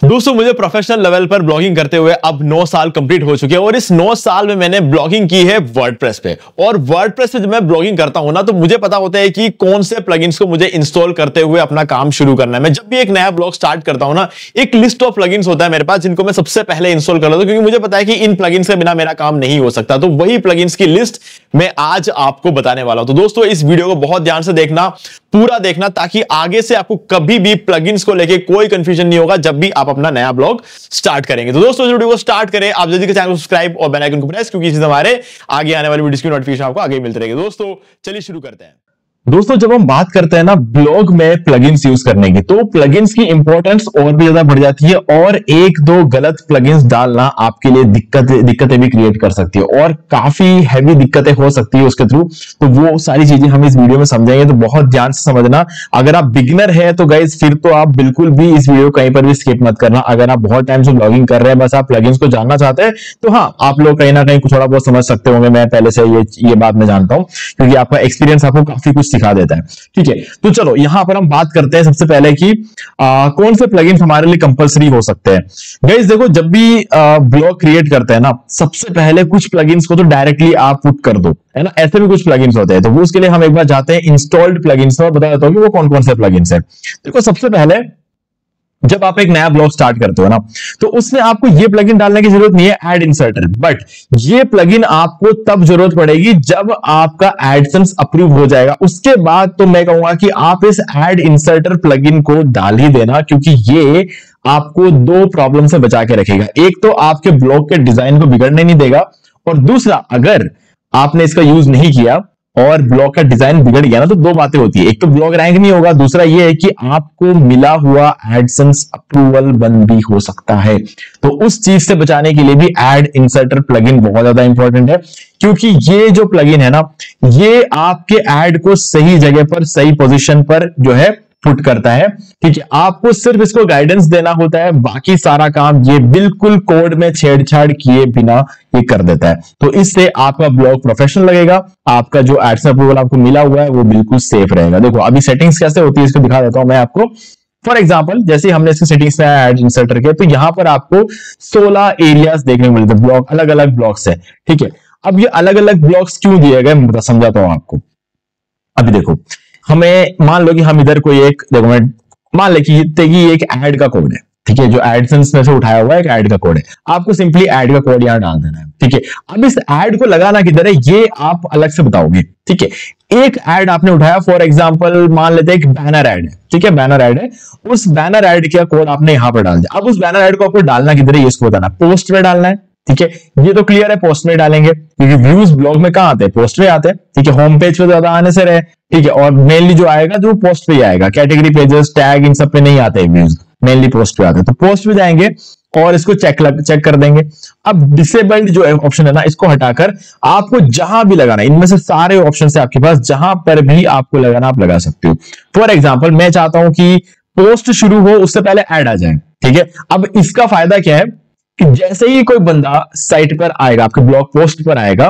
दोस्तों मुझे professional level पर ब्लॉगिंग करते हुए अब 9 साल कंप्लीट हो चुके हैं और इस 9 साल में मैंने ब्लॉगिंग की है वर्डप्रेस पे। और वर्डप्रेस पे जब मैं ब्लॉगिंग करता हूं ना तो मुझे पता होता है कि कौन से प्लगइन्स को मुझे इंस्टॉल करते हुए अपना काम शुरू करना है। मैं जब भी एक नया ब्लॉग स्टार्ट करता हूं ना, एक लिस्ट ऑफ प्लगइन्स होता है मेरे पास जिनको मैं सबसे पहले इंस्टॉल कर लेता हूं, क्योंकि मुझे पता है कि इन प्लगइन्स के बिना मेरा काम नहीं हो सकता। तो वही प्लगइन्स की लिस्ट मैं आज आपको बताने वाला हूं। तो दोस्तों इस वीडियो को बहुत ध्यान से देखना, पूरा देखना, ताकि आगे से आपको कभी भी प्लगइन्स को लेके कोई कंफ्यूजन नहीं होगा जब भी आप अपना नया ब्लॉग स्टार्ट करेंगे। तो दोस्तों वीडियो को स्टार्ट करें, आप जल्दी से चैनल को सब्सक्राइब और बेल आइकन को प्रेस, क्योंकि हमारे आगे आने वाली वीडियोस की नोटिफिकेशन आपको आगे मिलती रहेगी। दोस्तों चलिए शुरू करते हैं। दोस्तों जब हम बात करते हैं ना ब्लॉग में प्लगइन्स यूज करने की, तो प्लगइन्स की इंपॉर्टेंस और भी ज्यादा बढ़ जाती है और एक दो गलत प्लगइन्स डालना आपके लिए दिक्कतें भी क्रिएट कर सकती है और काफी हैवी दिक्कतें हो सकती है उसके थ्रू। तो वो सारी चीजें हम इस वीडियो में समझेंगे, तो बहुत ध्यान से समझना। अगर आप बिगिनर है तो गाइस फिर तो आप बिल्कुल भी इस वीडियो कहीं पर भी स्किप मत करना। अगर आप बहुत टाइम से ब्लॉगिंग कर रहे हैं, बस आप प्लगइन्स को जानना चाहते हैं, तो हाँ आप लोग कहीं ना कहीं थोड़ा बहुत समझ सकते होंगे। मैं पहले से ये बात मैं जानता हूं, क्योंकि आपका एक्सपीरियंस आपको काफी कुछ सिखा देता है। ठीक है, तो चलो यहां पर हम बात करते हैं सबसे पहले कि कौन से प्लगइन्स हमारे लिए कंपलसरी हो सकते हैं। गाइस देखो, जब भी ब्लॉग क्रिएट करते हैं ना, सबसे पहले कुछ प्लगइन्स को तो डायरेक्टली आप पुट कर दो, है ना। ऐसे भी कुछ प्लगइन्स होते हैं, तो वो उसके लिए हम एक बार जाते हैं इंस्टॉल्ड प्लगइन्स में और बता देता हूं कि वो कौन कौन से प्लगइन्स है। देखो सबसे पहले जब आप एक नया ब्लॉग स्टार्ट करते हो ना, तो उसमें आपको ये प्लगइन डालने की जरूरत नहीं है, ऐड इंसर्टर। बट ये प्लगइन आपको तब जरूरत पड़ेगी जब आपका एडसेंस अप्रूव हो जाएगा। उसके बाद तो मैं कहूंगा कि आप इस ऐड इंसर्टर प्लगइन को डाल ही देना, क्योंकि ये आपको दो प्रॉब्लम से बचा के रखेगा। एक तो आपके ब्लॉग के डिजाइन को बिगड़ने नहीं देगा, और दूसरा अगर आपने इसका यूज नहीं किया और ब्लॉग का डिजाइन बिगड़ गया ना, तो दो बातें होती है। एक तो ब्लॉग रैंक नहीं होगा, दूसरा ये है कि आपको मिला हुआ एडसेंस अप्रूवल बंद भी हो सकता है। तो उस चीज से बचाने के लिए भी ऐड इंसर्टर प्लगइन बहुत ज्यादा इंपॉर्टेंट है, क्योंकि ये जो प्लगइन है ना, ये आपके ऐड को सही जगह पर, सही पोजीशन पर जो है पुट करता है। ठीक है, आपको सिर्फ इसको गाइडेंस देना होता है, बाकी सारा काम ये बिल्कुल कोड में छेड़छाड़ किए बिना ये कर देता है। तो इससे आपका ब्लॉग प्रोफेशनल लगेगा, आपका जो एडसेंस अप्रूवल आपको मिला हुआ है वो बिल्कुल सेफ रहेगा। देखो अभी सेटिंग्स कैसे होती है इसको दिखा देता हूं मैं आपको। फॉर एग्जाम्पल जैसे हमने इसके सेटिंग्स में ऐड इंसर्टर के, तो यहां पर आपको 16 एरियाज देखने को मिलते हैं, ब्लॉग अलग अलग ब्लॉग्स है। ठीक है, अब ये अलग अलग ब्लॉग्स क्यों दिए गए मैं समझाता हूं आपको। अभी देखो, हमें मान लो कि हम इधर कोई एक, देखो मैं मान ले कि ये एक ऐड का कोड है। ठीक है, जो एडसेंस में से उठाया हुआ है एक ऐड का कोड है। आपको सिंपली ऐड का कोड यहां डाल देना है। ठीक है, अब इस ऐड को लगाना किधर है ये आप अलग से बताओगे। ठीक है, एक ऐड आपने उठाया, फॉर एग्जांपल मान लेते हैं एक बैनर ऐड है। ठीक है, बैनर ऐड है, उस बैनर ऐड का कोड आपने यहां पर डाल दिया। अब उस बैनर ऐड को आपको डालना किधर है ये इसको बताना, पोस्ट में डालना है। ठीक है, ये तो क्लियर है, पोस्ट में डालेंगे, क्योंकि व्यूज ब्लॉग में कहां आते हैं, पोस्ट में आते हैं। ठीक है, होम पेज पे ज्यादा आने से रहे। ठीक है, और मेनली जो आएगा जो पोस्ट पे ही आएगा, कैटेगरी पेजेस टैग इन सब पे नहीं आते व्यूज, मेनली पोस्ट पे आते हैं। तो पोस्ट पे जाएंगे और इसको चेक कर देंगे। अब डिसेबल्ड जो ऑप्शन है ना, इसको हटाकर आपको जहां भी लगाना है, इनमें से सारे ऑप्शन है आपके पास, जहां पर भी आपको लगाना आप लगा सकते हो। फॉर एग्जाम्पल मैं चाहता हूं कि पोस्ट शुरू हो उससे पहले ऐड आ जाए। ठीक है, अब इसका फायदा क्या है कि जैसे ही कोई बंदा साइट पर आएगा, आपके ब्लॉग पोस्ट पर आएगा,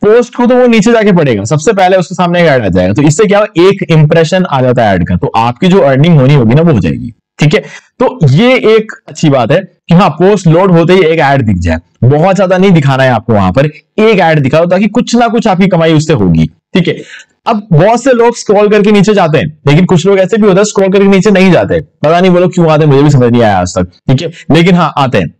पोस्ट को तो वो नीचे जाके पढ़ेगा, सबसे पहले उसके सामने ऐड आ जाएगा। तो इससे क्या हो, एक इंप्रेशन आ जाता है ऐड का, तो आपकी जो अर्निंग होनी होगी ना वो हो जाएगी। ठीक है, तो ये एक अच्छी बात है कि हाँ पोस्ट लोड होते ही एक ऐड दिख जाए। बहुत ज्यादा नहीं दिखाना है आपको, वहां पर एक ऐड दिखाओ ताकि कुछ ना कुछ आपकी कमाई उससे होगी। ठीक है, अब बहुत से लोग स्क्रॉल करके नीचे जाते हैं, लेकिन कुछ लोग ऐसे भी होते हैं स्क्रॉल करके नीचे नहीं जाते, पता नहीं वो लोग क्यों आते हैं, मुझे भी समझ नहीं आया आज तक। ठीक है, लेकिन हाँ आते हैं।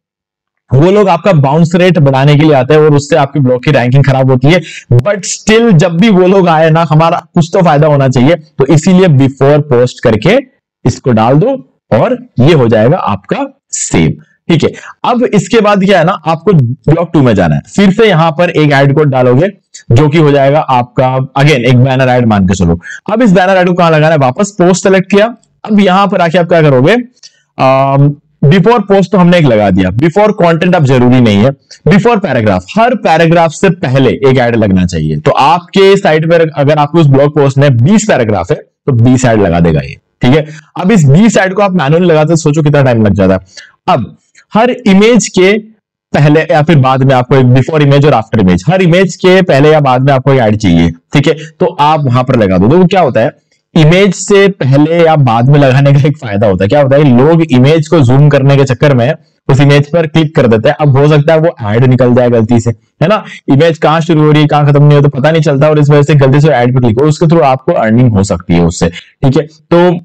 वो लोग आपका बाउंस रेट बढ़ाने के लिए आते हैं और उससे आपकी ब्लॉग की रैंकिंग खराब होती है। बट स्टिल जब भी वो लोग आए ना, हमारा कुछ तो फायदा होना चाहिए, तो इसीलिए बिफोर पोस्ट करके इसको डाल दो और ये हो जाएगा आपका सेव। ठीक है, अब इसके बाद क्या है ना, आपको ब्लॉग 2 में जाना है, फिर से यहां पर एक ऐड कोड डालोगे जो कि हो जाएगा आपका अगेन एक बैनर ऐड मान के चलो। अब इस बैनर ऐड को कहां लगाना है, वापस पोस्ट सेलेक्ट किया। अब यहां पर आके आप क्या करोगे, बिफोर पोस्ट तो हमने एक लगा दिया, बिफोर कंटेंट अब जरूरी नहीं है, बिफोर पैराग्राफ, हर पैराग्राफ से पहले एक ऐड लगना चाहिए। तो आपके साइट पर अगर आपके उस ब्लॉग पोस्ट में 20 पैराग्राफ है तो 20 ऐड लगा देगा ये। ठीक है, अब इस 20 ऐड को आप मैनुअली लगाते सोचो कितना टाइम लग जाता है। अब हर इमेज के पहले या फिर बाद में आपको एक बिफोर इमेज और आफ्टर इमेज, हर इमेज के पहले या बाद में आपको एक ऐड चाहिए। ठीक है, तो आप वहां पर लगा दो। तो क्या होता है, इमेज से पहले या बाद में लगाने का एक फायदा होता है। क्या होता है, लोग इमेज को जूम करने के चक्कर में उस इमेज पर क्लिक कर देते हैं। अब हो सकता है वो ऐड निकल जाए गलती से, है ना, इमेज कहां शुरू हो रही है कहां खत्म नहीं हो तो पता नहीं चलता, और इस वजह से गलती से ऐड पे क्लिक हो, उसके थ्रू आपको अर्निंग हो सकती है उससे। ठीक है, तो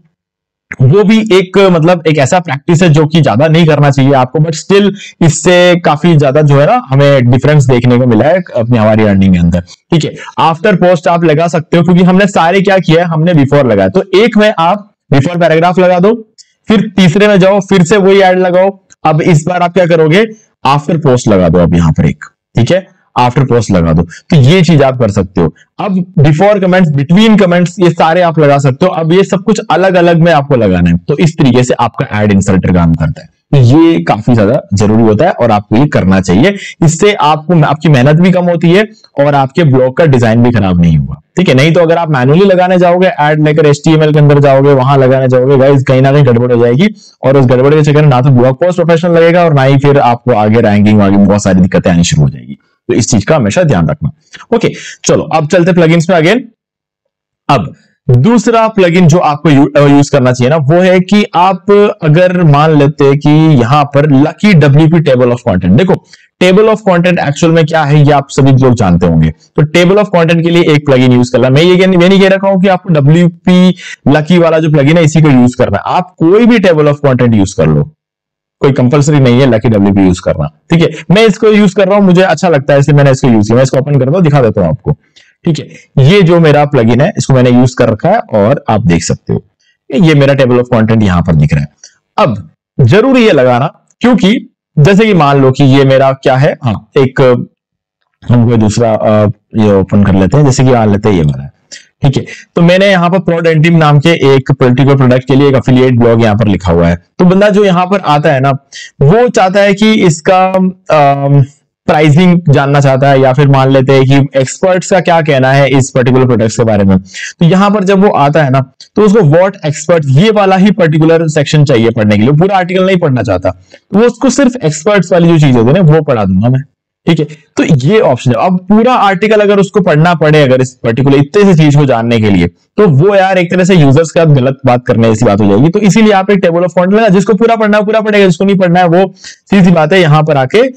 वो भी एक मतलब एक ऐसा प्रैक्टिस है जो कि ज्यादा नहीं करना चाहिए आपको, बट स्टिल इससे काफी ज्यादा जो है ना हमें डिफरेंस देखने को मिला है अपनी हमारी अर्निंग के अंदर। ठीक है, आफ्टर पोस्ट आप लगा सकते हो, क्योंकि हमने सारे क्या किया है, हमने बिफोर लगाया, तो एक में आप बिफोर पैराग्राफ लगा दो, फिर तीसरे में जाओ फिर से वही ऐड लगाओ। अब इस बार आप क्या करोगे, आफ्टर पोस्ट लगा दो, अब यहां पर एक, ठीक है, आफ्टर पोस्ट लगा दो, तो ये चीज आप कर सकते हो। अब बिफोर कमेंट्स, बिटवीन कमेंट्स, ये सारे आप लगा सकते हो। अब ये सब कुछ अलग अलग में आपको लगाना है, तो इस तरीके से आपका एड इंसर्टर काम करता है। तो ये काफी ज्यादा जरूरी होता है और आपको ये करना चाहिए। इससे आपको आपकी मेहनत भी कम होती है और आपके ब्लॉग का डिजाइन भी खराब नहीं होगा। ठीक है, नहीं तो अगर आप मैनुअली लगाने जाओगे, ऐड लेकर HTML के अंदर जाओगे, वहां लगाने जाओगे, गाइस कहीं ना कहीं गड़बड़ हो जाएगी, और उस गड़बड़ के चक्कर में ना तो ब्लॉग पोस्ट प्रोफेशनल लगेगा और ना ही फिर आपको आगे रैंकिंग आगे बहुत सारी दिक्कतें आनी शुरू हो जाएगी। तो इस चीज का हमेशा ध्यान रखना। ओके, चलो अब चलते प्लगइन्स में अगेन। अब दूसरा प्लगइन जो आपको यूज करना चाहिए ना, वो है कि आप अगर मान लेते हैं कि यहां पर lucky WP table of content, देखो टेबल ऑफ कंटेंट एक्चुअल में क्या है ये आप सभी लोग जानते होंगे। तो टेबल ऑफ कंटेंट के लिए एक प्लगइन यूज करना, मैं नहीं कह रखा हूं कि आपको WP लकी वाला जो प्लगइन है इसी को यूज करना है, आप कोई भी टेबल ऑफ कंटेंट यूज कर लो, कोई कंपलसरी नहीं है लकी WP यूज करना। ठीक है, मैं इसको यूज कर रहा हूं, मुझे अच्छा लगता है इसलिए मैंने इसको यूज किया। मैं इसको ओपन करता हूं, दिखा देता हूं आपको। ठीक है, ये जो मेरा प्लगइन है इसको मैंने यूज कर रखा है और आप देख सकते हो ये मेरा टेबल ऑफ कंटेंट यहां पर दिख रहा है। अब जरूरी है लगाना, क्योंकि जैसे कि मान लो कि ये मेरा क्या है, हाँ एक हम कोई दूसरा ये ओपन कर लेते हैं, जैसे कि मान लेते हैं ये मेरा है। ठीक है, तो मैंने यहाँ पर प्रोडेंटिम नाम के एक पर्टिकुलर प्रोडक्ट के लिए एक अफिलिएट ब्लॉग यहाँ पर लिखा हुआ है। तो बंदा जो यहाँ पर आता है ना, वो चाहता है कि इसका प्राइसिंग जानना चाहता है, या फिर मान लेते हैं कि एक्सपर्ट्स का क्या कहना है इस पर्टिकुलर प्रोडक्ट्स के बारे में। तो यहाँ पर जब वो आता है ना, तो उसको व्हाट एक्सपर्ट ये वाला ही पर्टिकुलर सेक्शन चाहिए पढ़ने के लिए, पूरा आर्टिकल नहीं पढ़ना चाहता, तो वो उसको सिर्फ एक्सपर्ट्स वाली जो चीज होती है ना वो पढ़ा दूंगा मैं। ठीक है, तो ये ऑप्शन है। अब पूरा आर्टिकल अगर उसको पढ़ना पड़े अगर इस पर्टिकुलर इतने से चीज को जानने के लिए, तो वो यार एक तरह से यूजर्स के साथ गलत बात करने जैसी बात हो जाएगी। तो इसीलिए आप एक टेबल ऑफ कंटेंट लगा, जिसको पूरा पढ़ना है पूरा पढ़ेगा, जिसको नहीं पढ़ना है वो सीधी बात है यहाँ पर आके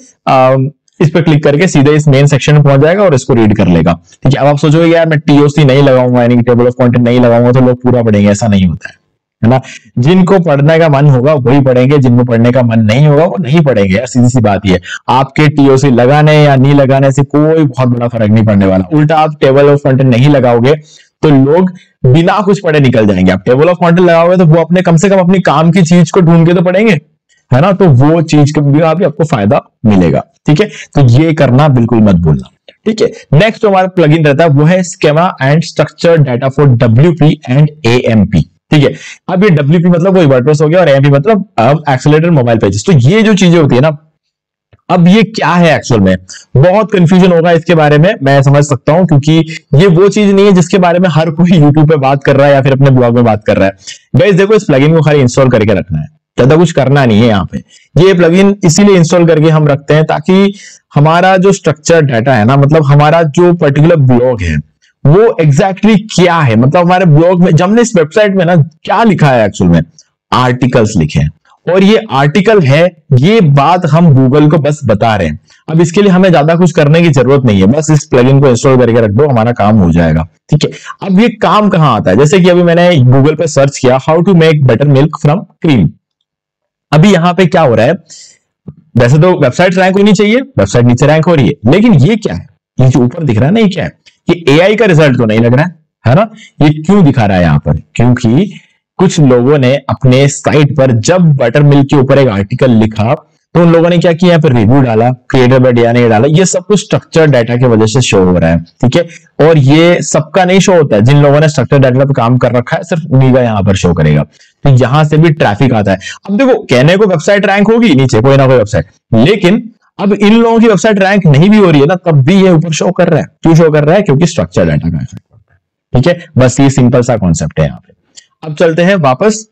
इस पर क्लिक करके सीधे इस मेन सेक्शन में पहुंच जाएगा और इसको रीड कर लेगा। ठीक है, अब आप सोचोगे यार मैं TOC नहीं लगाऊंगा, यानी कि टेबल ऑफ कंटेंट नहीं लगाऊंगा तो लोग पूरा पढ़ेंगे, ऐसा नहीं होता है ना। जिनको पढ़ने का मन होगा वही पढ़ेंगे, जिनको पढ़ने का मन नहीं होगा वो नहीं पढ़ेंगे यार, सीधी सी बात है। आपके TOC लगाने या नहीं लगाने से कोई बहुत बड़ा फर्क नहीं पड़ने वाला। उल्टा आप टेबल ऑफ कंटेंट नहीं लगाओगे तो लोग बिना कुछ पढ़े निकल जाएंगे। आप टेबल ऑफ कंटेंट लगाओगे तो वो अपने कम से कम अपनी काम की चीज को ढूंढ के तो पढ़ेंगे, है ना, तो वो चीज का भी आपको फायदा मिलेगा। ठीक है, तो ये करना बिल्कुल मत भूलना। ठीक है, नेक्स्ट जो हमारा प्लगइन रहता है वो है schema and structure data for WP and AMP। ठीक है, अब ये WP मतलब वही वर्डप्रेस हो गया और AMP मतलब अब एक्सेलरेटेड मोबाइल पेजेस। तो ये जो चीजें होती है ना, अब ये क्या है एक्चुअल में, बहुत कंफ्यूजन होगा इसके बारे में, मैं समझ सकता हूं, क्योंकि ये वो चीज नहीं है जिसके बारे में हर कोई यूट्यूब पे बात कर रहा है या फिर अपने ब्लॉग में बात कर रहा है। गाइस देखो, इस प्लगइन को खाली इंस्टॉल करके रखना है, ज्यादा कुछ करना नहीं है यहाँ पे। ये प्लगइन इसीलिए इंस्टॉल करके हम रखते हैं ताकि हमारा जो स्ट्रक्चर डाटा है ना, मतलब हमारा जो पर्टिकुलर ब्लॉग है वो एग्जैक्टली क्या है, मतलब हमारे ब्लॉग में जब हमने इस वेबसाइट में ना क्या लिखा है, एक्चुअल में आर्टिकल्स लिखे हैं, और ये आर्टिकल है, ये बात हम गूगल को बस बता रहे हैं। अब इसके लिए हमें ज्यादा कुछ करने की जरूरत नहीं है, बस इस प्लगइन को इंस्टॉल करके रख दो, हमारा काम हो जाएगा। ठीक है, अब ये काम कहां आता है, जैसे कि अभी मैंने गूगल पे सर्च किया how to make buttermilk from cream. अभी यहां पे क्या हो रहा है, वैसे तो वेबसाइट रैंक होनी चाहिए, वेबसाइट नीचे रैंक हो रही है, लेकिन ये क्या है, ये जो ऊपर दिख रहा है ना, ये क्या है, ये AI का रिजल्ट तो नहीं लग रहा है ना। ये क्यों दिखा रहा है यहां पर, क्योंकि कुछ लोगों ने अपने साइट पर जब बटर मिल्क के ऊपर एक आर्टिकल लिखा तो उन लोगों ने क्या किया, यहाँ पर रिव्यू डाला, क्रिएटर बाय डिया ने डाला, ये सब कुछ स्ट्रक्चर डाटा की वजह से शो हो रहा है। ठीक है, और ये सबका नहीं शो होता है, जिन लोगों ने स्ट्रक्चर डाटा पर काम कर रखा है सिर्फ उन्हीं का यहाँ पर शो करेगा। तो यहां से भी ट्रैफिक आता है। अब देखो, कहने को वेबसाइट रैंक होगी नीचे कोई ना कोई वेबसाइट, लेकिन अब इन लोगों की वेबसाइट रैंक नहीं भी हो रही है ना, तब भी ये ऊपर शो कर रहा है। क्यों शो कर रहा है, क्योंकि स्ट्रक्चर डाटा का इफेक्ट पड़ता है। ठीक है, बस ये सिंपल सा कॉन्सेप्ट है यहाँ पे। अब चलते हैं वापस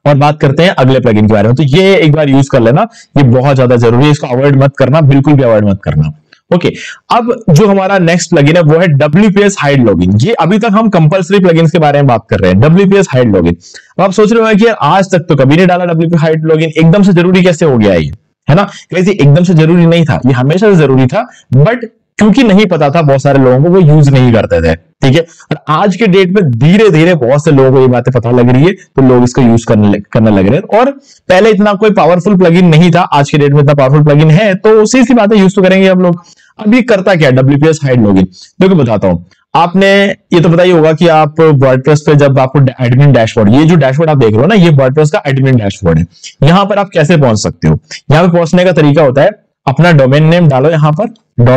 और बात करते हैं अगले प्लगइन के बारे में। तो ये एक बार यूज कर लेना, ये बहुत ज्यादा जरूरी है, इसको अवॉइड मत करना, बिल्कुल भी अवॉइड मत करना। ओके अब जो हमारा नेक्स्ट प्लगइन है वो है WPS हाइड लॉगिन। ये अभी तक हम कंपलसरी प्लगइन्स के बारे में बात कर रहे हैं, WPS हाइड लॉगिन। अब आप सोच रहे हो कि यार आज तक तो कभी नहीं डाला WPS हाइड लॉगिन, एकदम से जरूरी कैसे हो गया ये, है ना? कैसे एकदम से जरूरी नहीं था, ये हमेशा से जरूरी था, बट क्योंकि नहीं पता था बहुत सारे लोगों को, वो यूज नहीं करते थे, ठीक है। और आज के डेट में धीरे धीरे बहुत से लोगों को ये बातें पता लग रही है, तो लोग इसको यूज करने लग रहे हैं। और पहले इतना कोई पावरफुल प्लगइन नहीं था, आज के डेट में इतना पावरफुल प्लगइन है, तो सी सी बातें यूज तो करेंगे हम लोग। अब ये करता क्या है WPS हाइड लॉगिन, देखो बताता हूं। आपने ये तो पता ही होगा कि आप वर्डप्रेस पे जब आपको एडमिन डैशबोर्ड, ये जो डैशबोर्ड आप देख रहे हो ना, ये वर्डप्रेस का एडमिन डैशबोर्ड है। यहां पर आप कैसे पहुंच सकते हो? यहां पे पहुंचने का तरीका होता है, अपना डोमेन नेम डालो यहां पर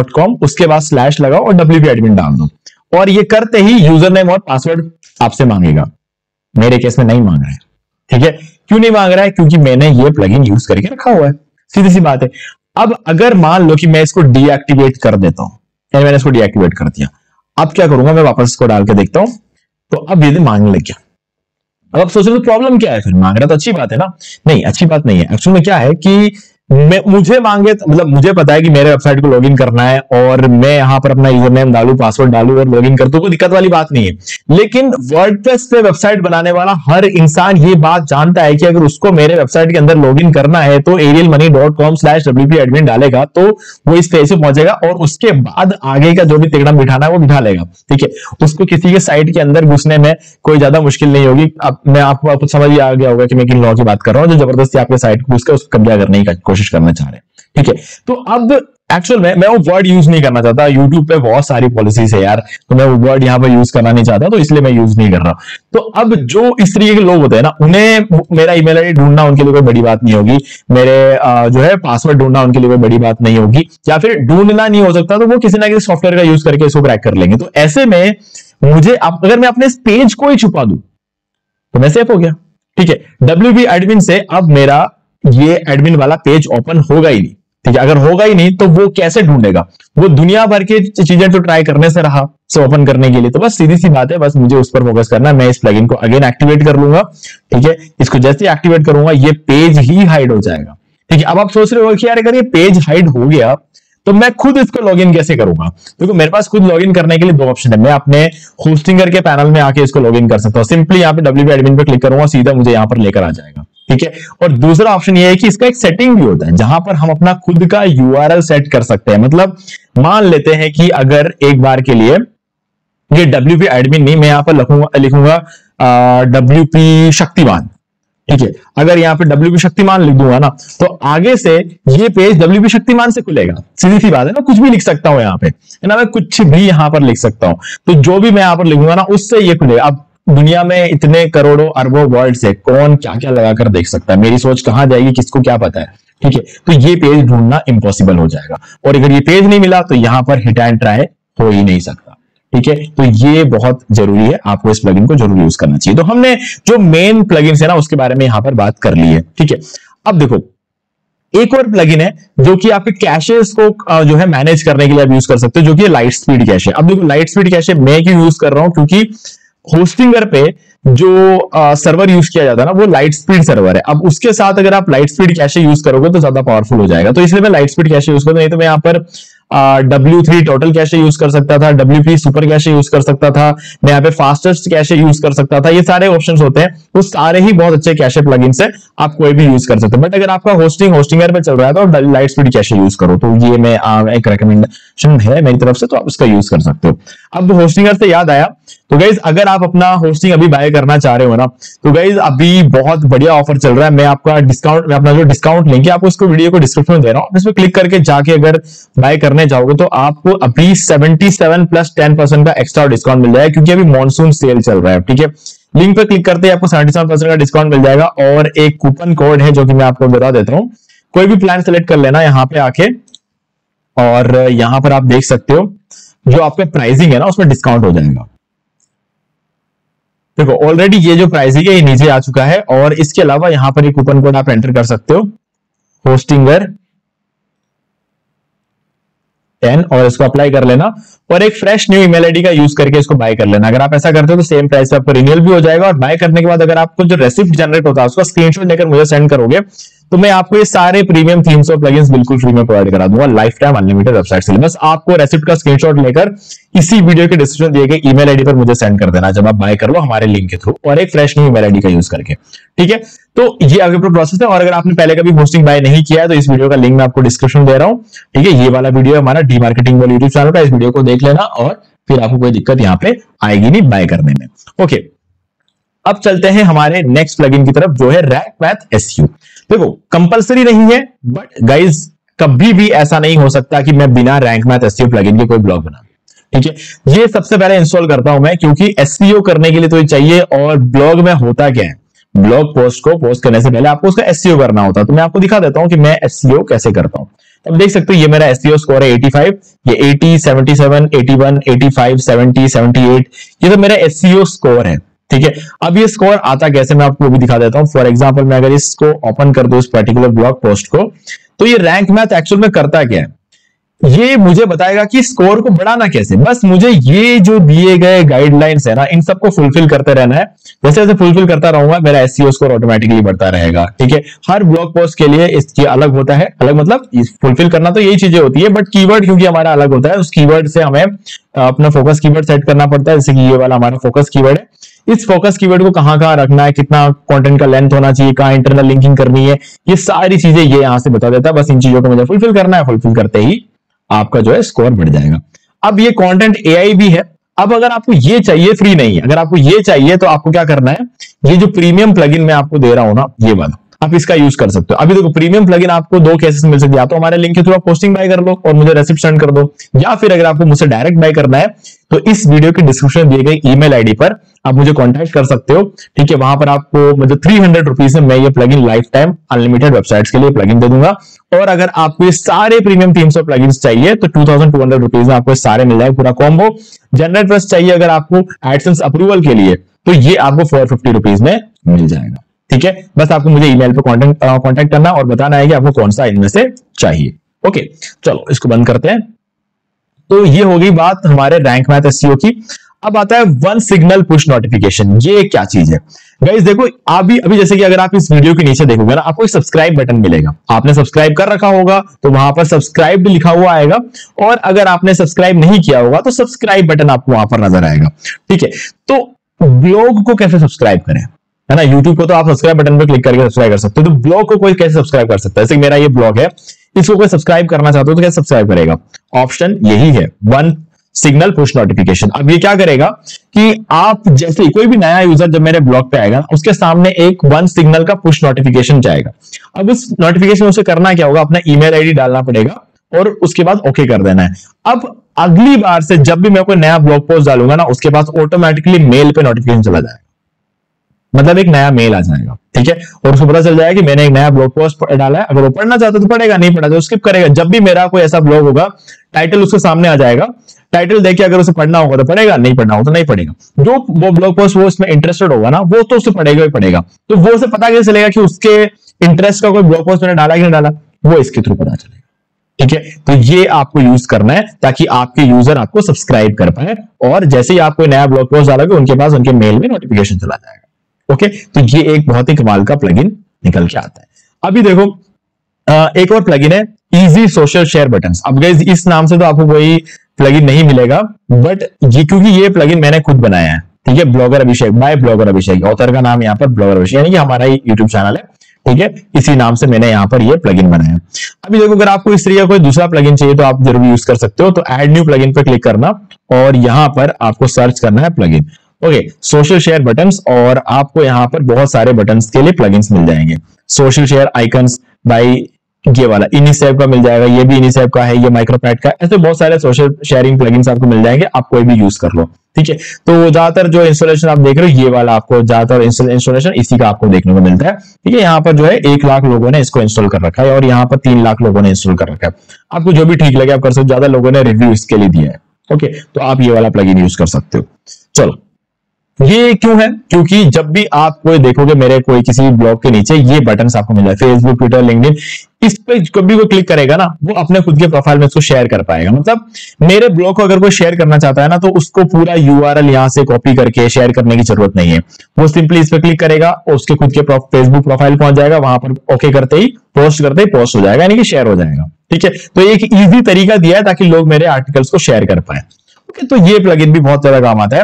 .com, उसके बाद स्लैश लगाओ और WP एडमिन डाल दो, और ये करते ही यूजर नेम और पासवर्ड आपसे मांगेगा। मेरे केस में नहीं मांग रहा है, ठीक है। क्यों नहीं मांग रहा है? क्योंकि मैंने ये प्लगइन यूज करके रखा हुआ है, सीधी सी बात है। अब अगर मान लो कि मैं इसको डीएक्टिवेट कर देता हूं, मैंने इसको डीएक्टिवेट कर दिया, अब क्या करूंगा, मैं वापस इसको डाल के देखता हूं, तो अब ये मांगने लग गया। अब आप सोच रहे हो प्रॉब्लम क्या है, फिर मांग रहा तो अच्छी बात है ना? नहीं, अच्छी बात नहीं है। एक्चुअल में क्या है कि मुझे मांगे, मतलब मुझे पता है कि मेरे वेबसाइट को लॉगिन करना है और मैं यहां पर अपना यूजर नेम डालू, पासवर्ड डालू और लॉगिन कर दूं, कोई दिक्कत वाली बात नहीं है। लेकिन वर्डप्रेस पे वेबसाइट बनाने वाला हर इंसान ये बात जानता है कि अगर उसको मेरे वेबसाइट के अंदर लॉगिन करना है तो arielmoney.com/WP एडमिन डालेगा तो वो इस पेज से पहुंचेगा, और उसके बाद आगे का जो भी तिकड़ा बिठाना है वो बिठा लेगा, ठीक है। उसको किसी के साइट के अंदर घुसने में कोई ज्यादा मुश्किल नहीं होगी। अब मैं आपको समझ ही आ गया होगा कि मैं किन लॉ की बात कर रहा हूं, जो जबरदस्ती आपके साइट को घुसकर उसको कब्जा करने की कोशिश करना चाह रहे हैं, ठीक है। तो अब एक्चुअल में मैं वो वर्ड यूज नहीं करना चाहता, YouTube पे बहुत सारी पॉलिसीज है यार, तो मैं वो वर्ड यहां पर यूज करना नहीं चाहता, तो इसलिए मैं यूज नहीं कर रहा। तो अब जो इस तरीके के लोग होते हैं ना, उन्हें मेरा ईमेल आईडी ढूंढना उनके लिए कोई बड़ी बात नहीं होगी, मेरे जो है पासवर्ड ढूंढना उनके लिए कोई बड़ी बात नहीं होगी, या फिर ढूंढना नहीं हो सकता तो वो किसी ना किसी सॉफ्टवेयर का यूज करके इसको क्रैक कर लेंगे। तो ऐसे में मुझे अगर मैं अपने इस पेज को ही छुपा दूं तो मैं सेफ हो गया, ठीक है। WP एडमिन से अब मेरा ये एडमिन वाला पेज ओपन होगा ही नहीं, ठीक है। अगर होगा ही नहीं तो वो कैसे ढूंढेगा? वो दुनिया भर की चीजें तो ट्राई करने से रहा से ओपन करने के लिए। तो बस सीधी सी बात है, बस मुझे उस पर फोकस करना है। मैं इस प्लगइन को अगेन एक्टिवेट कर लूंगा, ठीक है। इसको जैसे ही एक्टिवेट करूंगा ये पेज ही हाइड हो जाएगा, ठीक है। अब आप सोच रहे हो कि यार अगर ये पेज हाइड हो गया तो मैं खुद इसको लॉगिन कैसे करूंगा? देखो मेरे पास खुद लॉगिन करने के लिए दो ऑप्शन है। मैं अपने होस्टिंगर के पैनल में आके इसको लॉगिन कर सकता हूं। सिंपली यहाँ पे WP एडमिन पे क्लिक करूंगा, सीधा मुझे यहाँ पर लेकर आ जाएगा, ठीक है। और दूसरा ऑप्शन ये है कि इसका एक सेटिंग भी होता है जहां पर हम अपना खुद का URL सेट कर सकते हैं। मतलब मान लेते हैं कि अगर एक बार के लिए ये WP एडमिन नहीं, मैं यहां पर लिखूंगा WP शक्तिमान, ठीक है। अगर यहाँ पे WP शक्तिमान लिख दूंगा ना, तो आगे से ये पेज WP शक्तिमान से खुलेगा। सीधी सी बात है ना, कुछ भी लिख सकता हूं यहाँ पे, है ना, मैं कुछ भी यहाँ पर लिख सकता हूं। तो जो भी मैं यहाँ पर लिखूंगा ना उससे ये खुलेगा। अब दुनिया में इतने करोड़ों अरबों वर्ड्स है, कौन क्या क्या लगाकर देख सकता है? मेरी सोच कहां जाएगी किसको क्या पता है, ठीक है। तो ये पेज ढूंढना इंपॉसिबल हो जाएगा, और अगर ये पेज नहीं मिला तो यहां पर हिट एंड ट्राई हो ही नहीं सकता, ठीक है। तो ये बहुत जरूरी है, आपको इस प्लगइन को जरूर यूज करना चाहिए। तो हमने जो मेन प्लगइन्स है ना उसके बारे में यहां पर बात कर ली है, ठीक है। अब देखो एक और प्लगइन है जो कि आपके कैशेस को जो है मैनेज करने के लिए आप यूज कर सकते हो, जो कि लाइट स्पीड कैशे। अब देखो लाइट स्पीड कैशे मैं क्यों यूज कर रहा हूं, क्योंकि होस्टिंगर पे जो सर्वर यूज किया जाता है ना वो लाइट स्पीड सर्वर है। अब उसके साथ अगर आप लाइट स्पीड कैशे यूज करोगे तो ज्यादा पावरफुल हो जाएगा, तो इसलिए मैं लाइट स्पीड कैशे यूज करता हूं। नहीं तो मैं यहाँ पर W3 टोटल कैशे यूज कर सकता था, WP सुपर कैशे यूज कर सकता था, मैं यहाँ पे फास्टेस्ट कैशे यूज कर सकता था। ये सारे ऑप्शंस होते हैं, वो सारे ही बहुत अच्छे कैशे प्लगइन्स है, आप कोई भी यूज कर सकते हो। बट अगर आपका होस्टिंगर पे चल रहा है तो लाइट स्पीड कैशे यूज करो, तो ये मैं एक रिकमेंडेशन है मेरी तरफ से, तो आप उसका यूज कर सकते हो। अब होस्टिंगर से याद आया, तो गाइज अगर आप अपना होस्टिंग अभी बाय करना चाह रहे हो ना, तो गाइज अभी बहुत बढ़िया ऑफर चल रहा है। मैं आपका डिस्काउंट, मैं अपना जो डिस्काउंट लिंक है आपको उसको वीडियो को डिस्क्रिप्शन में दे रहा हूं, इस पर क्लिक करके जाके अगर बाय करने जाओगे तो आपको अभी 77 प्लस 10% का एक्स्ट्रा डिस्काउंट मिल जाएगा, क्योंकि अभी मॉनसून सेल चल रहा है, ठीक है। लिंक पर क्लिक करते ही आपको 77% का डिस्काउंट मिल जाएगा, और एक कूपन कोड है जो कि मैं आपको बता देता हूं। कोई भी प्लान सेलेक्ट कर लेना यहाँ पे आके, और यहाँ पर आप देख सकते हो जो आपका प्राइसिंग है ना उसमें डिस्काउंट हो जाएगा। देखो ऑलरेडी ये जो प्राइसिंग है ये नीचे आ चुका है, और इसके अलावा यहां पर ये कूपन कोड आप एंटर कर सकते हो, होस्टिंगर 10 और इसको अप्लाई कर लेना और एक फ्रेश न्यू ईमेल आईडी का यूज करके इसको बाय कर लेना। अगर आप ऐसा करते हो तो सेम प्राइस पे आपको रिन्यूअल भी हो जाएगा। और बाय करने के बाद अगर आपको जो रेसिप्ट जनरेट होता है उसका स्क्रीनशॉट लेकर मुझे सेंड करोगे तो मैं आपको ये सारे प्रीमियम थीम्स और प्लगइन्स बिल्कुल फ्री में प्रोवाइड करा दूंगा लाइफ टाइम अनलिमिटेड वेबसाइट से। बस आपको रेसिप्ट का स्क्रीनशॉट लेकर इसी वीडियो के डिस्क्रिप्शन दिए गए ईमेल आईडी पर मुझे सेंड कर देना जब आप बाय कर लो हमारे लिंक के थ्रू और एक फ्रेश न्यू ईमेल आईडी का यूज करके, ठीक है। तो ये आगे प्रोसेस है। और अगर आपने पहले कभी होस्टिंग बाय नहीं किया है तो इस वीडियो का लिंक मैं आपको डिस्क्रिप्शन दे रहा हूं, ठीक है। ये वाला वीडियो है हमारा डीमार्केटिंग वाला यूट्यूब चैनल का, इस वीडियो को देख लेना और फिर आपको कोई दिक्कत यहाँ पे आएगी नहीं बाय करने में। ओके, अब चलते हैं हमारे नेक्स्ट प्लगइन की तरफ जो है रैंक मैथ एसईओ। देखो कंपलसरी नहीं है बट गाइज कभी भी ऐसा नहीं हो सकता कि मैं बिना रैंक मैथ एसईओ प्लगइन के कोई ब्लॉग बना, ठीक है। ये सबसे पहले इंस्टॉल करता हूं मैं क्योंकि एसईओ करने के लिए तो ये चाहिए। और ब्लॉग में होता क्या है, ब्लॉग पोस्ट को पोस्ट करने से पहले आपको उसका एसईओ करना होता है। तो मैं आपको दिखा देता हूं कि मैं एसईओ कैसे करता हूं। अब देख सकते हो ये मेरा एसईओ स्कोर है 85, ये 80, 77, 81, 85, 70, 78, ये तो मेरा एसईओ स्कोर है, ठीक है। अब ये स्कोर आता कैसे मैं आपको भी दिखा देता हूं। फॉर एग्जांपल मैं अगर इसको ओपन कर दूं इस पर्टिकुलर ब्लॉग पोस्ट को तो ये रैंक मैथ एक्चुअल में करता क्या है, ये मुझे बताएगा कि स्कोर को बढ़ाना कैसे। बस मुझे ये जो दिए गए गाइडलाइंस है ना इन सबको फुलफिल करते रहना है। जैसे जैसे फुलफिल करता रहूंगा मेरा एसईओ स्कोर ऑटोमेटिकली बढ़ता रहेगा, ठीक है। हर ब्लॉग पोस्ट के लिए इसकी अलग होता है, अलग मतलब फुलफिल करना तो यही चीजें होती है बट कीवर्ड क्योंकि हमारा अलग होता है उस कीवर्ड से हमें अपना फोकस कीवर्ड सेट करना पड़ता है। जैसे कि ये वाला हमारा फोकस कीवर्ड है, इस फोकस कीवर्ड को कहां कहां रखना है, कितना कंटेंट का लेंथ होना चाहिए, कहां इंटरनल लिंकिंग करनी है, ये सारी चीजें ये यहां से बता देता है। बस इन चीजों को मुझे फुलफिल करना है, फुलफिल करते ही आपका जो है स्कोर बढ़ जाएगा। अब ये कंटेंट एआई भी है। अब अगर आपको ये चाहिए, फ्री नहीं है, अगर आपको ये चाहिए तो आपको क्या करना है, ये जो प्रीमियम प्लगइन मैं आपको दे रहा हूं ना ये वाला आप इसका यूज कर सकते हो। अभी देखो प्रीमियम प्लगइन आपको दो केसेस मिल सकते हैं, या तो हमारे लिंक के थ्रू आप पोस्टिंग बाय कर लो और मुझे रेसिप्ट सेंड कर दो, या फिर अगर आपको मुझसे डायरेक्ट बाय करना है तो इस वीडियो के डिस्क्रिप्शन दिए गए ईमेल आईडी पर आप मुझे कांटेक्ट कर सकते हो, ठीक है। वहां पर आपको मतलब 300 रुपीज में मैं ये plugin life time unlimited websites के लिए प्लगइन दे दूंगा। और अगर आपको ये सारे प्रीमियम थीम्स और प्लगइन्स चाहिए तो 2200 रुपीज में आपको सारे मिल जाएगा पूरा कॉम्बो। जनरल प्लस चाहिए अगर आपको एडसेंस अप्रूवल के लिए तो ये आपको 450 रुपीज में मिल जाएगा, ठीक है। बस आपको मुझे ईमेल पे कांटेक्ट करना और बताना है कि आपको कौन सा इनमें से चाहिए। ओके, चलो इसको बंद करते हैं। तो ये हो गई बात हमारे रैंक मैथ एसईओ की। अब आता है वन सिग्नल पुश नोटिफिकेशन। ये क्या चीज है गाइस, देखो अभी जैसे कि अगर आप इस वीडियो के नीचे देखोगे ना आपको एक सब्सक्राइब बटन मिलेगा। आपने सब्सक्राइब कर रखा होगा तो वहां पर सब्सक्राइब लिखा हुआ आएगा, और अगर आपने सब्सक्राइब नहीं किया होगा तो सब्सक्राइब बटन आपको वहां पर नजर आएगा, ठीक है। तो ब्लॉग को कैसे सब्सक्राइब करें, है ना। यूट्यूब को तो आप सब्सक्राइब बटन पर क्लिक करके सब्सक्राइब कर सकते हो, तो ब्लॉग को कोई कैसे सब्सक्राइब कर सकता है। जैसे मेरा ये ब्लॉग है, इसको कोई सब्सक्राइब करना चाहते हो तो कैसे सब्सक्राइब करेगा, ऑप्शन यही है वन सिग्नल पुश नोटिफिकेशन। अब ये क्या करेगा कि आप जैसे ही कोई भी नया यूजर जब मेरे ब्लॉग पे आएगा उसके सामने एक वन सिग्नल का पुश नोटिफिकेशन जाएगा। अब उस नोटिफिकेशन उसे करना क्या होगा, अपना ईमेल आईडी डालना पड़ेगा और उसके बाद ओके कर देना है। अब अगली बार से जब भी मैं कोई नया ब्लॉग पोस्ट डालूंगा ना उसके पास ऑटोमेटिकली मेल पे नोटिफिकेशन चला जाएगा, मतलब एक नया मेल आ जाएगा, ठीक है। और उसको पता चल जाएगा कि मैंने एक नया ब्लॉग पोस्ट डाला है। अगर वो पढ़ना चाहता तो पढ़ेगा, नहीं पढ़ा तो स्किप करेगा। जब भी मेरा कोई ऐसा ब्लॉग होगा टाइटल उसके सामने आ जाएगा, टाइटल देख के अगर उसे पढ़ना होगा तो पढ़ेगा, नहीं पढ़ना होगा तो नहीं पढ़ेगा। जो वो ब्लॉग पोस्ट वो इसमें इंटरेस्टेड होगा ना वो तो उसे पढ़ेगा ही पढ़ेगा। तो वो उसे पता कैसे चलेगा कि उसके इंटरेस्ट का कोई ब्लॉग पोस्ट मैंने डाला कि नहीं डाला, वो इसके थ्रू पता चलेगा, ठीक है। तो ये आपको यूज करना है ताकि आपके यूजर आपको सब्सक्राइब कर पाए, और जैसे ही आप कोई नया ब्लॉग पोस्ट डालोगे उनके पास उनके मेल में नोटिफिकेशन चला जाएगा। ओके, तो ये एक बहुत ही कमाल का प्लगइन निकल के आता है। अभी देखो एक और प्लगइन है इजी सोशल शेयर बटन्स। अब गाइस इस नाम से तो आपको कोई प्लगइन नहीं मिलेगा, बट ये क्योंकि ये प्लगइन मैंने खुद बनाया है, ठीक है। ब्लॉगर अभिषेक बाय ब्लॉगर अभिषेक, ऑथर का नाम यहाँ पर ब्लॉगर अभिषेक, यानी कि हमारा ही यूट्यूब चैनल है, ठीक है। इसी नाम से मैंने यहाँ पर ये प्लगइन बनाया है। अभी देखो अगर आपको इस तरीके का कोई दूसरा प्लगइन चाहिए तो आप जरूर यूज कर सकते हो। तो ऐड न्यू प्लगइन पर क्लिक करना और यहाँ पर आपको सर्च करना है plugin, okay, social share buttons. और आपको यहाँ पर बहुत सारे बटन्स के लिए प्लगइन्स मिल जाएंगे। सोशल शेयर आइकन्स बाय ये वाला इनिसेव का मिल जाएगा, ये भी इनिसेव का है, ये माइक्रोपैड का, ऐसे बहुत सारे सोशल शेयरिंग प्लगइन्स आपको मिल जाएंगे। आप कोई भी यूज कर लो, ठीक है। तो ज्यादातर जो इंस्टॉलेशन आप देख रहे हो ये वाला आपको ज्यादातर इंस्टॉलेशन इसी का आपको देखने को मिलता है, ठीक है। यहाँ पर जो है 1 लाख लोगों ने इसको इंस्टॉल कर रखा है और यहाँ पर 3 लाख लोगों ने इंस्टॉल कर रखा है। आपको जो भी ठीक लगे आप कर सकते हो, ज्यादा लोगों ने रिव्यू इसके लिए दिया है, ओके। तो आप ये वाला प्लगइन यूज कर सकते हो। चलो ये क्यों है, क्योंकि जब भी आप कोई देखोगे मेरे कोई किसी ब्लॉग के नीचे ये बटन्स आपको मिल जाए, फेसबुक, ट्विटर, लिंक्डइन, इस पे कभी वो क्लिक करेगा ना, वो अपने खुद के प्रोफाइल में इसको शेयर कर पाएगा। मतलब मेरे ब्लॉग को अगर कोई शेयर करना चाहता है ना, तो उसको पूरा यूआरएल यहां से कॉपी करके शेयर करने की जरूरत नहीं है। वो सिंपली इस पे क्लिक करेगा और उसके खुद के फेसबुक प्रोफाइल पहुंच जाएगा, वहां पर ओके करते ही पोस्ट हो जाएगा, यानी कि शेयर हो जाएगा। ठीक है, तो एक इजी तरीका दिया है ताकि लोग मेरे आर्टिकल्स को शेयर कर पाए। ओके, तो ये प्लगइन भी बहुत ज्यादा काम आता है।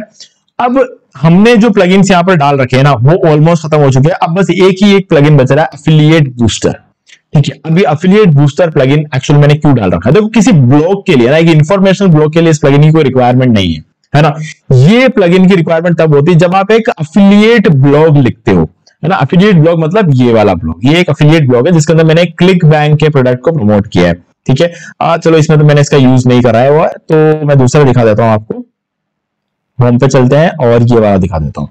अब हमने जो प्लगइन्स यहां पर डाल रखे हैं ना, वो ऑलमोस्ट खत्म हो चुके हैं। अब बस एक प्लगइन बच रहा है, एफिलिएट बूस्टर। ठीक है, अभी एफिलिएट बूस्टर प्लगइन एक्चुअली मैंने क्यों डाल रखा है, देखो किसी ब्लॉग के लिए ना, एक इंफॉर्मेशनल ब्लॉग के लिए इस प्लगइन की कोई रिक्वायरमेंट नहीं है ना। ये प्लगइन की रिक्वायरमेंट तब होती है जब आप एक एफिलिएट ब्लॉग लिखते हो, है ना। एफिलिएट ब्लॉग मतलब ये वाला ब्लॉग, ये एक एफिलिएट ब्लॉग है जिसके अंदर मैंने क्लिक बैंक के प्रोडक्ट को प्रमोट किया है। ठीक है, चलो इसमें तो मैंने इसका यूज नहीं कराया हुआ है, तो मैं दूसरा दिखा देता हूं आपको। होम पे चलते हैं और ये वाला दिखा देता हूं।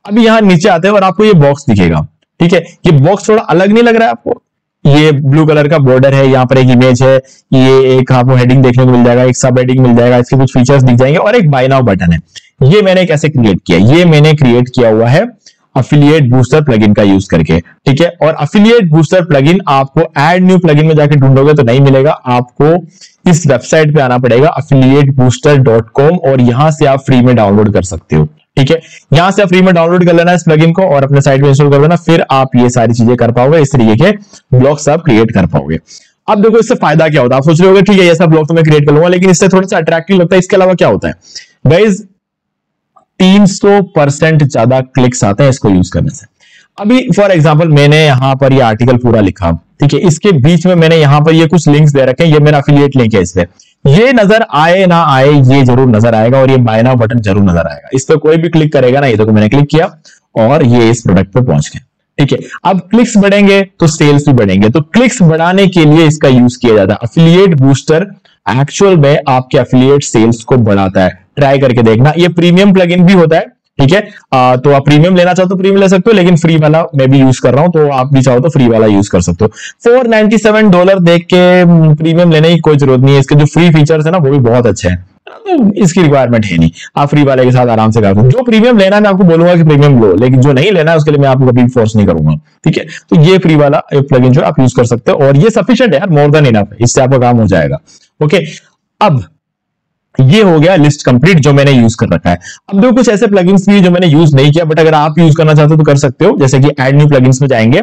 अभी यहां नीचे आते हैं और आपको ये बॉक्स दिखेगा। ठीक है, ये बॉक्स थोड़ा अलग नहीं लग रहा है आपको? ये ब्लू कलर का बॉर्डर है, यहाँ पर एक इमेज है, ये एक आपको हेडिंग देखने को मिल जाएगा, एक सब हेडिंग मिल जाएगा, इसके कुछ फीचर्स दिख जाएंगे और एक बाय नाउ बटन है। ये मैंने कैसे क्रिएट किया? ये मैंने क्रिएट किया हुआ है एफिलिएट बूस्टर प्लगइन का यूज करके। ठीक है, और एफिलिएट बूस्टर प्लगइन आपको ऐड न्यू प्लगइन में जाके ढूंढोगे तो नहीं मिलेगा, आपको इस वेबसाइट पे आना पड़ेगा affiliatebooster.com और यहां से आप फ्री में डाउनलोड कर सकते हो। ठीक है, यहां से आप फ्री में डाउनलोड कर लेना इस प्लगइन को और अपने साइट पे इंस्टॉल कर देना, फिर आप ये सारी चीजें कर पाओगे, इस तरीके के ब्लॉग्स आप क्रिएट कर पाओगे। अब देखो इससे फायदा क्या होता है, आप सोच रहे होगे ठीक है ऐसा ब्लॉग तो मैं क्रिएट कर लूंगा, लेकिन इससे थोड़ा सा अट्रैक्टिव लगता है। इसके अलावा क्या होता है गाइस, 300% ज्यादा क्लिक्स आते हैं इसको यूज करने से। अभी फॉर एग्जांपल मैंने यहां पर ये आर्टिकल पूरा लिखा, ठीक है, इसके बीच में मैंने यहां पर ये कुछ लिंक्स दे रखे हैं, ये मेरा एफिलिएट लिंक है, इस पे ये नजर आए ना आए ये जरूर नजर आएगा और ये बाय नाउ बटन जरूर नजर आएगा। इस पे कोई भी क्लिक करेगा ना, ये तो मैंने क्लिक किया और ये इस प्रोडक्ट पे पहुंच गया। ठीक है, अब क्लिक्स बढ़ेंगे तो सेल्स भी बढ़ेंगे, तो क्लिक्स बढ़ाने के लिए इसका यूज किया जाता है। एफिलिएट बूस्टर एक्चुअल में आपके एफिलिएट सेल्स को बढ़ाता है, ट्राई करके देखना। ये प्रीमियम प्लगइन भी होता है। ठीक है, तो आप प्रीमियम लेना चाहो तो प्रीमियम ले सकते हो, लेकिन फ्री वाला मैं भी यूज कर रहा हूं, तो आप भी चाहो तो फ्री वाला यूज कर सकते हो। $497 देख के प्रीमियम लेने की कोई जरूरत नहीं है, इसके जो फ्री फीचर्स है ना वो भी बहुत अच्छे हैं, तो इसकी रिक्वायरमेंट है नहीं, आप फ्री वाले के साथ आराम से कर दो। जो प्रीमियम लेना है मैं आपको बोलूंगा कि प्रीमियम लो, लेकिन जो नहीं लेना है उसके लिए मैं आपको कभी फोर्स नहीं करूंगा। ठीक है, तो ये फ्री वाला प्लगइन जो आप यूज कर सकते हो और ये सफिशिएंट है यार, मोर देन इनफ है, इससे आपका काम हो जाएगा। ओके, अब ये हो गया लिस्ट कंप्लीट जो मैंने यूज कर रखा है। अब देखो कुछ ऐसे प्लगइन्स भी जो मैंने यूज नहीं किया, बट अगर आप यूज करना चाहते हो तो कर सकते हो, जैसे कि ऐड न्यू प्लगइन्स में जाएंगे।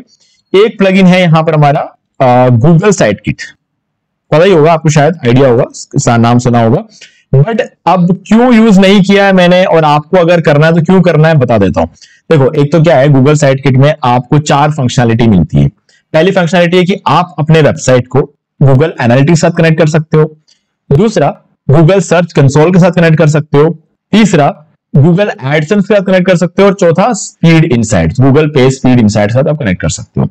एक प्लगइन है यहां पर हमारा गूगल साइट किट, पता ही होगा आपको, शायद आइडिया होगा, नाम सुना होगा, बट अब क्यों यूज नहीं किया है मैंने और आपको अगर करना है तो क्यों करना है बता देता हूं। देखो एक तो क्या है, गूगल साइट किट में आपको 4 फंक्शनैलिटी मिलती है। पहली फंक्शनैलिटी है कि आप अपने वेबसाइट को गूगल एनालिटिक्स के साथ कनेक्ट कर सकते हो, दूसरा गूगल सर्च कंसोल के साथ कनेक्ट कर सकते हो, तीसरा गूगल एडसेंस के साथ कनेक्ट कर सकते हो और चौथा speed insights, Google page speed insights के साथ आप कनेक्ट कर सकते हो।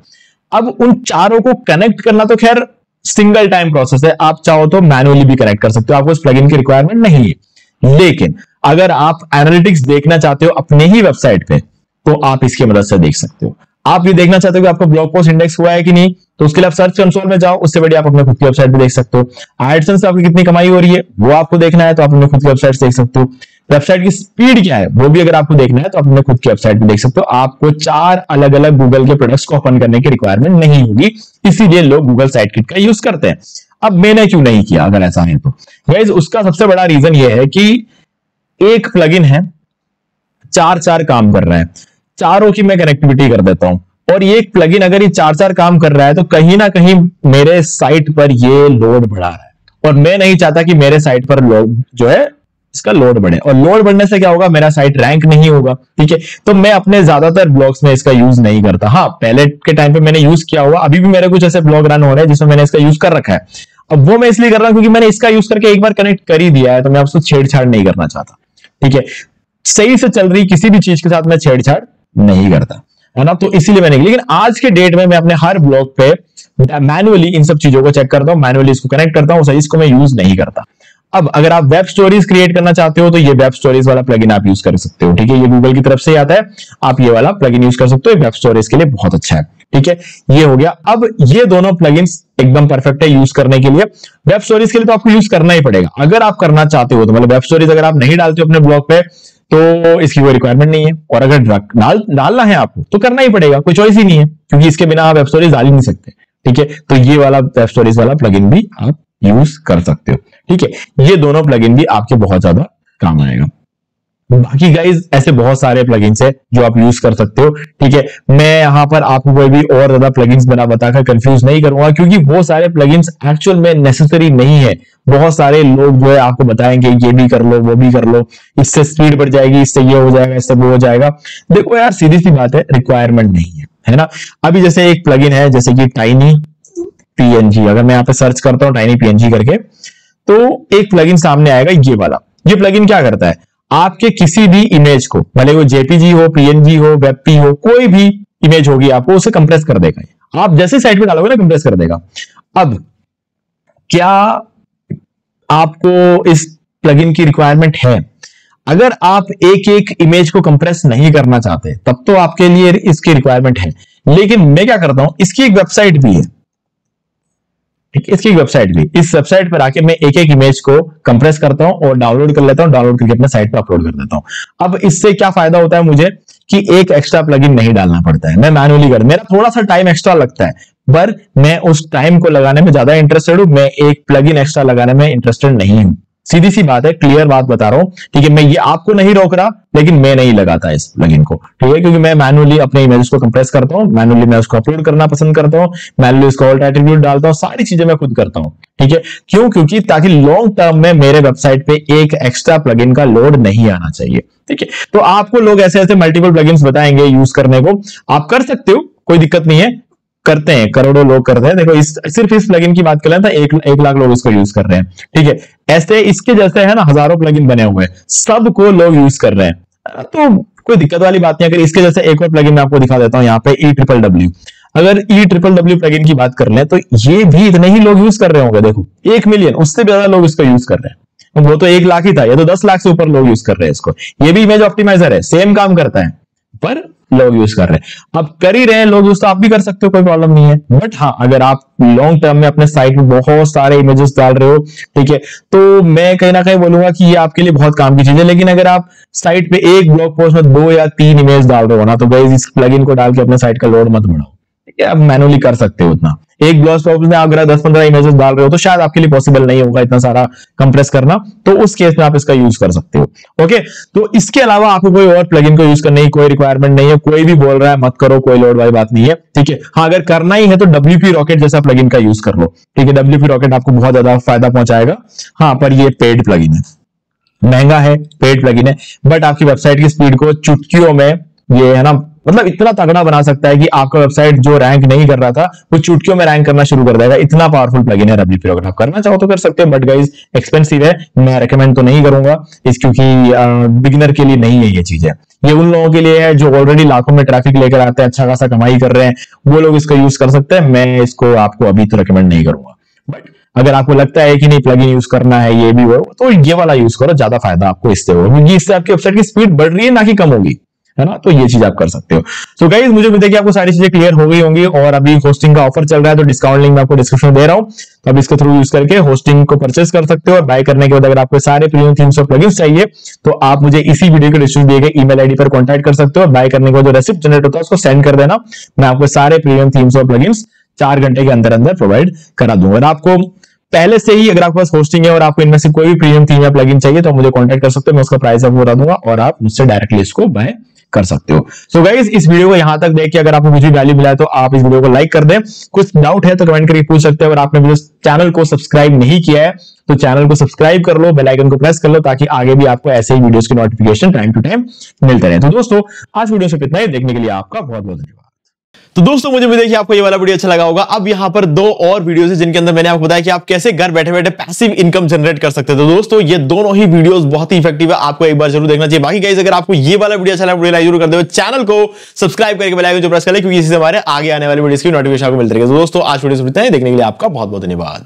अब उन चारों को कनेक्ट करना तो खैर सिंगल टाइम प्रोसेस है, आप चाहो तो मैनुअली भी कनेक्ट कर सकते हो, आपको इस प्लगइन की रिक्वायरमेंट नहीं है। लेकिन अगर आप एनालिटिक्स देखना चाहते हो अपने ही वेबसाइट पे तो आप इसकी मदद से देख सकते हो। आप ये देखना चाहते हो कि आपका ब्लॉग पोस्ट इंडेक्स हुआ है कि नहीं, तो उसके लिए आप सर्च कंसोल में जाओ, उससे बढ़िया आप अपने खुद की वेबसाइट पे देख सकते हो। एडसेंस से आपकी कितनी कमाई हो रही है वो आपको देखना है तो आप अपने खुद की वेबसाइट देख सकते हो। वेबसाइट की स्पीड क्या है वो भी अगर आपको देखना है तो आप अपने खुद की वेबसाइट पे देख सकते हो। आपको 4 अलग अलग गूगल के प्रोडक्ट्स को ओपन करने की रिक्वायरमेंट नहीं होगी, इसीलिए लोग गूगल साइट किट का यूज करते हैं। अब मैंने क्यों नहीं किया अगर ऐसा है तो गाइस, उसका सबसे बड़ा रीजन ये है कि एक प्लगइन है 4 काम कर रहा है, चारों की मैं कनेक्टिविटी कर देता हूं और ये एक प्लगइन अगर ये 4 काम कर रहा है तो कहीं ना कहीं मेरे साइट पर ये लोड बढ़ा रहा है और मैं नहीं चाहता कि मेरे साइट पर लोड जो है इसका लोड बढ़े, और लोड बढ़ने से क्या होगा, मेरा साइट रैंक नहीं होगा। ठीक है, तो मैं अपने ज्यादातर ब्लॉग्स में इसका यूज नहीं करता। हाँ, पहले के टाइम पे मैंने यूज किया हुआ, अभी भी मेरे कुछ ऐसे ब्लॉग रन हो रहे हैं जिसमें मैंने इसका यूज कर रखा है। अब वो मैं इसलिए कर रहा हूं क्योंकि मैंने इसका यूज करके एक बार कनेक्ट कर ही दिया है, तो मैं आपसे छेड़छाड़ नहीं करना चाहता। ठीक है, सही से चल रही किसी भी चीज के साथ मैं छेड़छाड़ नहीं करता, है ना, तो इसीलिए मैंने। लेकिन आज के डेट में मैं अपने हर ब्लॉग पे मैनुअली इन सब चीजों को चेक करता हूं, मैनुअली इसको कनेक्ट करता हूं, सही इसको मैं यूज नहीं करता। अब अगर आप वेब स्टोरीज क्रिएट करना चाहते हो तो ये वेब स्टोरीज वाला प्लगइन आप यूज कर सकते हो। ठीक है, ये गूगल की तरफ से ही आता है, आप ये वाला प्लगइन यूज कर सकते हो, वेब स्टोरीज के लिए बहुत अच्छा है। ठीक है, ये हो गया। अब ये दोनों प्लगइन्स एकदम परफेक्ट है यूज करने के लिए। वेब स्टोरीज के लिए तो आपको यूज करना ही पड़ेगा अगर आप करना चाहते हो तो, मतलब वेब स्टोरीज अगर आप नहीं डालते हो अपने ब्लॉग पे तो इसकी कोई रिक्वायरमेंट नहीं है, और अगर डालना है आपको तो करना ही पड़ेगा, कोई चॉइस ही नहीं है, क्योंकि इसके बिना आप वेब स्टोरीज डाल ही नहीं सकते। ठीक है, तो ये वाला वेब स्टोरेज वाला प्लगइन भी आप यूज कर सकते हो। ठीक है, ये दोनों प्लगइन भी आपके बहुत ज्यादा काम आएगा। बाकी गाइज ऐसे बहुत सारे प्लगइन्स है जो आप यूज कर सकते हो। ठीक है, मैं यहां पर आपको कोई भी और ज्यादा प्लगइन्स बताकर कंफ्यूज नहीं करूंगा, क्योंकि वो सारे प्लगइन्स एक्चुअल में नेसेसरी नहीं है। बहुत सारे लोग जो है आपको बताएंगे ये भी कर लो, वो भी कर लो, इससे स्पीड बढ़ जाएगी, इससे ये हो जाएगा, इससे वो हो जाएगा। देखो यार, सीधी सी बात है, रिक्वायरमेंट नहीं है ना। अभी जैसे एक प्लगइन है जैसे कि टाइनी PNG, अगर मैं यहाँ पे सर्च करता हूँ टाइनी PNG करके, तो एक प्लगइन सामने आएगा ये वाला। ये प्लगइन क्या करता है, आपके किसी भी इमेज को, भले वो JPG हो, PNG हो, WebP हो, कोई भी इमेज होगी आपको उसे कंप्रेस कर देगा। आप जैसे साइट पे डालोगे ना, कंप्रेस कर देगा। अब क्या आपको इस प्लगइन की रिक्वायरमेंट है? अगर आप एक एक इमेज को कंप्रेस नहीं करना चाहते तब तो आपके लिए इसकी रिक्वायरमेंट है। लेकिन मैं क्या करता हूं, इसकी एक वेबसाइट भी है, इसकी वेबसाइट भी, इस वेबसाइट पर आके मैं एक एक इमेज को कंप्रेस करता हूं और डाउनलोड कर लेता हूं, डाउनलोड करके अपने साइट पर अपलोड कर देता हूं। अब इससे क्या फायदा होता है मुझे कि एक एक्स्ट्रा प्लगइन नहीं डालना पड़ता है, मैं मैन्युअली कर, मेरा थोड़ा सा टाइम एक्स्ट्रा लगता है, पर मैं उस टाइम को लगाने में ज्यादा इंटरेस्टेड हूं। मैं एक प्लगइन एक्स्ट्रा लगाने में इंटरेस्टेड नहीं हूं। सीधी सी बात है, क्लियर बात बता रहा हूं। ठीक है, मैं ये आपको नहीं रोक रहा, लेकिन मैं नहीं लगाता इस प्लगइन को। ठीक है, क्योंकि मैं मैन्युअली अपने इमेजेस को कंप्रेस करता हूं, मैन्युअली मैं उसको अपलोड करना पसंद करता हूं, मैन्युअली उसको ऑल्ट एट्रीब्यूट डालता हूं, सारी चीजें मैं खुद करता हूं। ठीक है, क्यों? क्योंकि ताकि लॉन्ग टर्म में मेरे वेबसाइट पे एक एक्स्ट्रा प्लगइन का लोड नहीं आना चाहिए। ठीक है, तो आपको लोग ऐसे ऐसे मल्टीपल प्लगइन्स बताएंगे यूज करने को, आप कर सकते हो, कोई दिक्कत नहीं है, करते हैं, करोड़ों लोग करते हैं। देखो सिर्फ इस प्लगइन की बात करें तो 1 लाख लोग इसको यूज कर रहे हैं। ठीक है, ऐसे इसके जैसे है ना हजारों प्लगइन बने हुए हैं, सबको लोग यूज कर रहे हैं, तो कोई दिक्कत वाली बात नहीं। अगर इसके जैसे एक और प्लगइन मैं आपको दिखा देता हूं यहाँ पे, EWW। अगर EWW प्लगइन की बात कर लें तो ये भी इतने ही लोग यूज कर रहे होंगे। देखो 1 मिलियन, उससे भी ज्यादा लोग इसको यूज कर रहे हैं। वो तो 1 लाख ही था, ये तो 10 लाख से ऊपर लोग यूज कर रहे हैं इसको। ये भी इमेज ऑप्टिमाइजर है, सेम काम करता है, पर लोग यूज कर रहे हैं। अब कर ही रहे हैं लोग यूज, तो आप भी कर सकते हो, कोई प्रॉब्लम नहीं है। बट हाँ, अगर आप लॉन्ग टर्म में अपने साइट में बहुत सारे इमेजेस डाल रहे हो, ठीक है, तो मैं कहीं ना कहीं बोलूंगा कि ये आपके लिए बहुत काम की चीज है। लेकिन अगर आप साइट पे एक ब्लॉग पोस्ट में 2 या 3 इमेज डाल रहे हो ना, तो गाइस इस प्लगइन को डाल के अपने साइट का लोड मत बढ़ाओ। ठीक है, आप मैनुअली कर सकते हो उतना। एक ब्लॉग पोस्ट में अगर 10-15 इमेजेस डाल रहे हो तो शायद आपके लिए पॉसिबल नहीं होगा इतना सारा कंप्रेस करना, तो उस केस में आप इसका यूज कर सकते हो। ओके, तो इसके अलावा आपको कोई और प्लगइन को यूज करने की कोई रिक्वायरमेंट नहीं है। कोई भी बोल रहा है मत करो, कोई लोड वाली बात नहीं है। ठीक है, हाँ, अगर करना ही है तो WP रॉकेट जैसा प्लगइन का यूज कर लो। ठीक है, WP रॉकेट आपको बहुत ज्यादा फायदा पहुंचाएगा। हाँ, पर ये पेड प्लगइन है, महंगा है, पेड प्लगइन है, बट आपकी वेबसाइट की स्पीड को चुटकियों में ये है ना, मतलब इतना तगड़ा बना सकता है कि आपका वेबसाइट जो रैंक नहीं कर रहा था वो चुटकियों में रैंक करना शुरू कर देगा। इतना पावरफुल प्लगइन है WP रॉकेट। आप करना चाहो तो कर सकते हो, बट गाइस एक्सपेंसिव है, मैं रेकमेंड तो नहीं करूंगा इस, क्योंकि बिगिनर के लिए नहीं है ये चीज है। ये उन लोगों के लिए है जो ऑलरेडी लाखों में ट्रैफिक लेकर आते हैं, अच्छा खासा कमाई कर रहे हैं, वो लोग इसको यूज कर सकते हैं। मैं इसको आपको अभी तो रेकमेंड नहीं करूंगा। बट अगर आपको लगता है कि नहीं प्लगइन यूज करना है, ये भी हो, तो ये वाला यूज करो, ज्यादा फायदा आपको इससे होगा, क्योंकि इससे आपकी वेबसाइट की स्पीड बढ़ रही है ना कि कम होगी, है ना। तो ये चीज आप कर सकते हो। सो गाइस, मुझे उम्मीद है कि आपको सारी चीजें क्लियर हो गई होंगी। और अभी होस्टिंग का ऑफर चल रहा है, तो डिस्काउंट लिंक मैं आपको डिस्क्रिप्शन में दे रहा हूं, तो आप इसके थ्रू यूज करके होस्टिंग को परचेस कर सकते हो। और बाय करने के बाद अगर आपको सारे प्रीमियम थीम्स और प्लगइन्स चाहिए तो आप मुझे इसी वीडियो के डिस्क्रिप्शन दिए गए ईमेल आईडी पर कॉन्टैक्ट कर सकते हो। बाय करने के बाद जो रेसिप्ट जनरेट होता है उसको सेंड कर देना, मैं आपको सारे प्रीमियम थीम्स और प्लगइन्स 4 घंटे के अंदर अंदर प्रोवाइड करा दूंगा। और आपको पहले से ही अगर आपके पास होस्टिंग है और आपको इनमें से कोई भी प्रीमियम थीम या प्लगइन चाहिए तो मुझे कॉन्टैक्ट कर सकते हो, मैं उसका प्राइस आपको बता दूंगा और आप मुझसे डायरेक्टली इसको बाय कर सकते हो। सो गाइस, इस वीडियो को यहां तक देख के अगर आपको कुछ भी वैल्यू मिला है तो आप इस वीडियो को लाइक कर दें। कुछ डाउट है तो कमेंट करके पूछ सकते हो। अगर आपने मेरे चैनल को सब्सक्राइब नहीं किया है तो चैनल को सब्सक्राइब कर लो, बेल आइकन को प्रेस कर लो, ताकि आगे भी आपको ऐसे ही वीडियोस की नोटिफिकेशन टाइम टू टाइम मिलते रहे। तो दोस्तों, आज वीडियो से इतना ही, देखने के लिए आपका बहुत बहुत धन्यवाद। तो दोस्तों, मुझे भी देखिए आपको ये वाला वीडियो अच्छा लगा होगा। अब यहाँ पर 2 और वीडियोस है जिनके अंदर मैंने आपको बताया कि आप कैसे घर बैठे बैठे पैसिव इनकम जनरेट कर सकते हो। तो दोस्तों, ये दोनों ही वीडियोस बहुत ही इफेक्टिव है, आपको एक बार जरूर देखना चाहिए। बाकी गाइस, अगर आपको ये वाला वीडियो अच्छा लगा, वीडियो लाइक जरूर कर दो, चैनल को सब्सक्राइब करके बेल आइकन जो प्रेस कर ले, क्योंकि इससे हमारे आगे आने वाले वीडियोस की नोटिफिकेशन आपको मिलती रहेगी। तो दोस्तों, आज वीडियो से इतना ही, देखने के लिए आपका बहुत बहुत धन्यवाद।